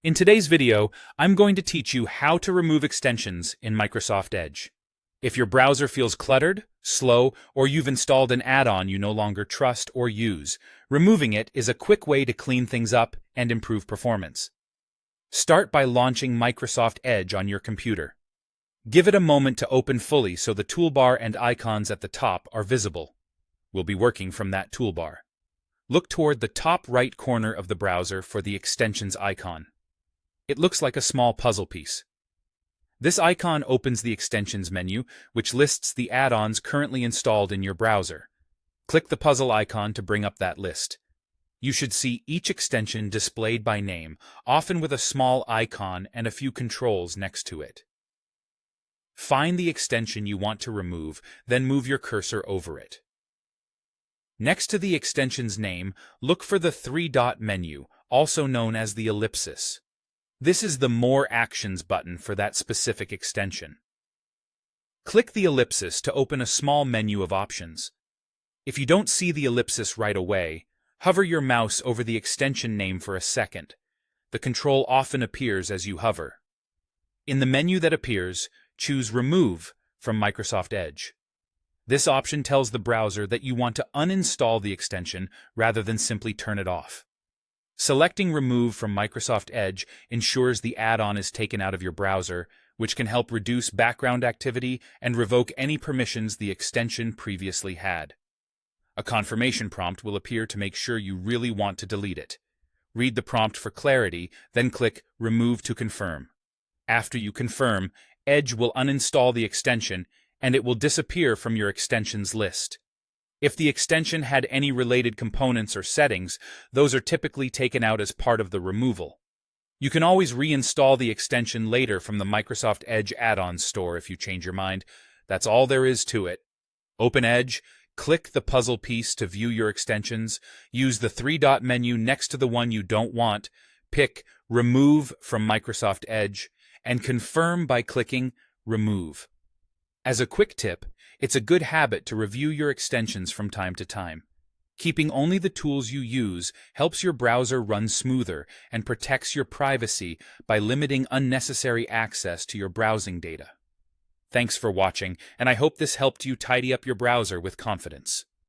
In today's video, I'm going to teach you how to remove extensions in Microsoft Edge. If your browser feels cluttered, slow, or you've installed an add-on you no longer trust or use, removing it is a quick way to clean things up and improve performance. Start by launching Microsoft Edge on your computer. Give it a moment to open fully so the toolbar and icons at the top are visible. We'll be working from that toolbar. Look toward the top right corner of the browser for the extensions icon. It looks like a small puzzle piece. This icon opens the extensions menu, which lists the add-ons currently installed in your browser. Click the puzzle icon to bring up that list. You should see each extension displayed by name, often with a small icon and a few controls next to it. Find the extension you want to remove, then move your cursor over it. Next to the extension's name, look for the three-dot menu, also known as the ellipsis. This is the More Actions button for that specific extension. Click the ellipsis to open a small menu of options. If you don't see the ellipsis right away, hover your mouse over the extension name for a second. The control often appears as you hover. In the menu that appears, choose Remove from Microsoft Edge. This option tells the browser that you want to uninstall the extension rather than simply turn it off. Selecting Remove from Microsoft Edge ensures the add-on is taken out of your browser, which can help reduce background activity and revoke any permissions the extension previously had. A confirmation prompt will appear to make sure you really want to delete it. Read the prompt for clarity, then click Remove to confirm. After you confirm, Edge will uninstall the extension, and it will disappear from your extensions list. If the extension had any related components or settings, those are typically taken out as part of the removal. You can always reinstall the extension later from the Microsoft Edge add-ons store if you change your mind. That's all there is to it. Open Edge, click the puzzle piece to view your extensions, use the three-dot menu next to the one you don't want, pick Remove from Microsoft Edge, and confirm by clicking Remove. As a quick tip, it's a good habit to review your extensions from time to time. Keeping only the tools you use helps your browser run smoother and protects your privacy by limiting unnecessary access to your browsing data. Thanks for watching, and I hope this helped you tidy up your browser with confidence.